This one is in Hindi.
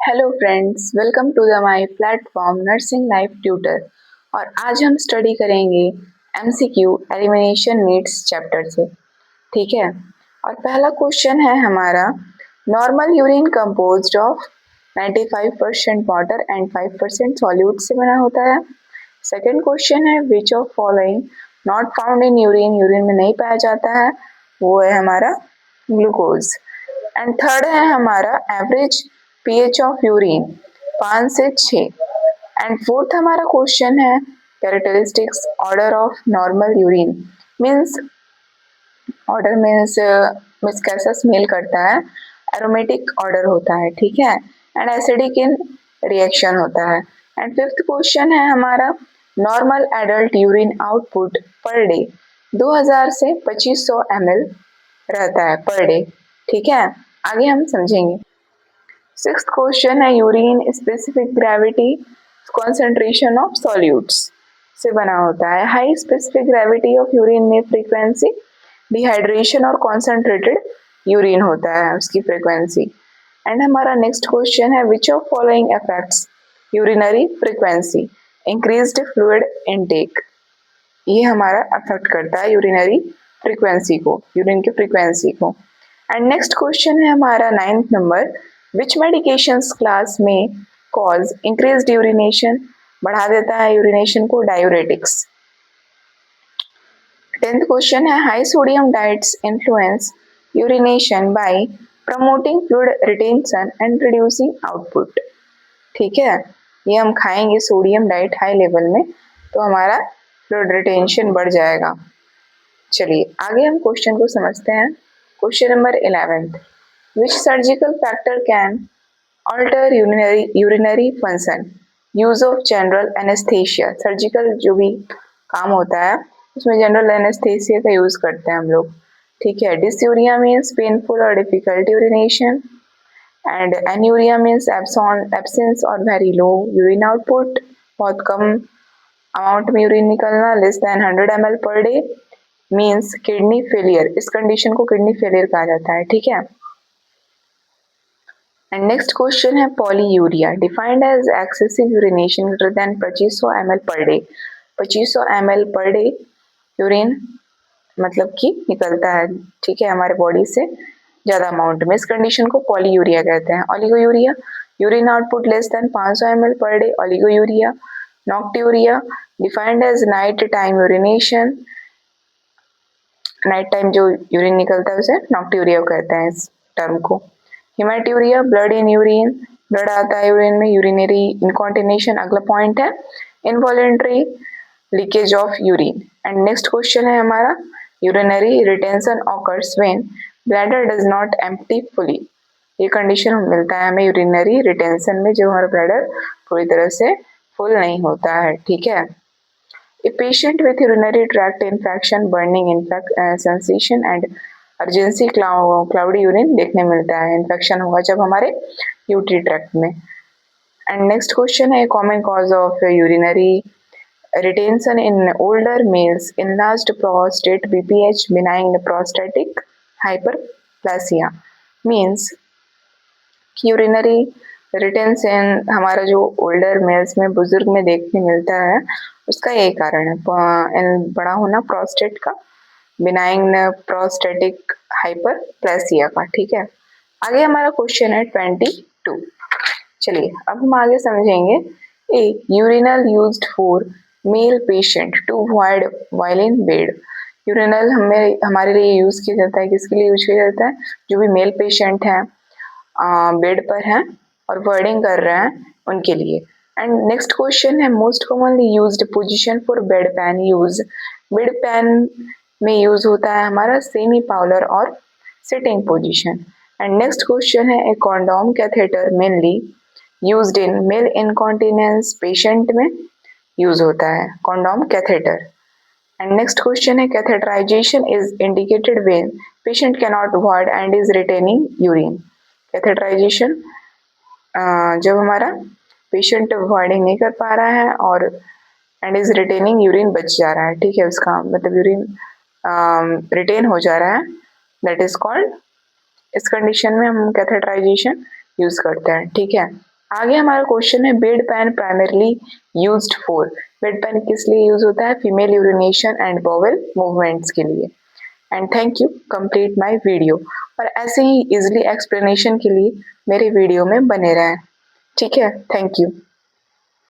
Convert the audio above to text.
Hello friends, welcome to the my platform nursing life tutor. और आज हम स्टडी करेंगे एमसीक्यू एलिमिनेशन नीड्स चैप्टर से। ठीक है। और पहला क्वेश्चन है हमारा, normal urine composed of 95% water and 5% solute से बना होता है। सेकेंड क्वेश्चन है, which of following not found in urine, urine में नहीं पाया जाता है, वो है हमारा ग्लूकोज। एंड थर्ड है हमारा, एवरेज पीएच ऑफ यूरिन 5 से 6। एंड फोर्थ हमारा क्वेश्चन है, characteristics order of normal urine means, order means कैसा स्मेल करता है, एरोमेटिक ऑर्डर होता है। ठीक है। एंड एसिडिक इन रिएक्शन होता है। एंड फिफ्थ क्वेश्चन है हमारा, normal adult urine output per day 2000 से 2500 ml रहता है पर डे। ठीक है, आगे हम समझेंगे। सिक्स्थ क्वेश्चन है, urine specific gravity concentration of solutes से बना होता है। High specific gravity of urine में फ्रीक्वेंसी डिहाइड्रेशन और कॉन्सेंट्रेटेड यूरिन होता है उसकी फ्रीक्वेंसी। एंड हमारा नेक्स्ट क्वेश्चन है, which of following affects urinary frequency, increased fluid intake. ये हमारा अफेक्ट करता है यूरिनरी फ्रीक्वेंसी को, यूरिन की फ्रीक्वेंसी को। एंड नेक्स्ट क्वेश्चन है हमारा 9th नंबर, विच मेडिकेशंस क्लास में कॉज इंक्रीज्ड यूरिनेशन, बढ़ा देता है यूरिनेशन को, डायूरेटिक्स। 10th क्वेश्चन है, high sodium diets influence urination bye promoting fluid retention and reducing output. ठीक है, ये हम खाएंगे सोडियम डाइट हाई लेवल में तो हमारा फ्लूइड रिटेंशन बढ़ जाएगा। चलिए आगे हम क्वेश्चन को समझते हैं। Question number 11th, which surgical factor can alter urinary function, use of general anesthesia। Surgical जो भी काम होता है उसमें जनरल एनेस्थेसिया का यूज करते हैं हम लोग। ठीक है। डिसयूरिया मीन्स पेनफुल और difficult urination. And anuria means absence और वेरी लो यूरिन आउटपुट, बहुत कम अमाउंट में यूरिन निकलना, less than 100 ml per day means kidney failure. इस कंडीशन को किडनी फेलियर कहा जाता है। ठीक है। एंड नेक्स्ट क्वेश्चन है, polyuria defined as excessive urination greater than 2500 ml per day. 2500 ml per day urine मतलब कि निकलता है, ठीक है, हमारे बॉडी से ज्यादा अमाउंट में, इस कंडीशन को पॉलीयूरिया कहते हैं। Oliguria, urine output less than 500 ml per day, oliguria. Nocturia defined as night time urination, night time जो यूरिन निकलता है उसे नॉक्ट्यूरिया कहते हैं इस टर्म को। Haematuria, blood in urine, blood आता है यूरिन में। यूरिनरी इनकॉन्टिनेशन अगला पॉइंट है। Involuntary leakage of urine. And next question है हमारा, urinary retention occurs when bladder does not empty fully. ये कंडीशन मिलता है हमें यूरिनरी रिटेंशन में जब हमारा ब्लैडर पूरी तरह से फुल नहीं होता है। ठीक है। A patient with urinary tract infection, burning sensation and urgency cloudy urine देखने मिलता है। इन्फेक्शन होगा जब हमारे यूट्री ट्रैक्ट में। एंड नेक्स्ट क्वेश्चन है, common cause of urinary retention in older males, enlarged prostate, BPH, benign prostatic hyperplasia. Means urinary retention हमारा जो ओल्डर मेल्स में, बुजुर्ग में देखने मिलता है, उसका यही कारण है, बड़ा होना प्रोस्टेट का, बिनाइन प्रोस्टेटिक हाइपरप्लेसिया का। ठीक है। आगे हमारा क्वेश्चन है 22। चलिए अब हम आगे समझेंगे। A urinal used for male patient to avoid while in bed. Urinal हमारे लिए यूज किया जाता है, किसके लिए यूज किया जाता है, जो भी मेल पेशेंट हैं, बेड पर हैं और वर्डिंग कर रहे हैं उनके लिए। एंड नेक्स्ट क्वेश्चन है, most commonly used position for bedpan use. Bedpan में यूज होता है हमारा सेमी पाउलर और sitting position. And next question है, a condom catheter mainly used in male incontinence patient में यूज होता है condom catheter. And next question है, catheterisation is indicated when patient cannot avoid and is retaining urine. Catheterisation जब हमारा पेशेंट अवॉइडिंग नहीं कर पा रहा है और एंड इज रिटेनिंग यूरिन बच जा रहा है। ठीक है, उसका मतलब यूरिन रिटेन हो जा रहा है, दैट इज कॉल्ड, इस कंडीशन में हम कैथेटराइजेशन यूज करते हैं। ठीक है। आगे हमारा क्वेश्चन है bed pan primarily used for. Bed pan किस लिए यूज होता है? Female urination and bowel movements के लिए। And thank you, complete my video. और ऐसे ही इजिली एक्सप्लेनेशन के लिए मेरे वीडियो में बने रहें। ठीक है, थैंक यू।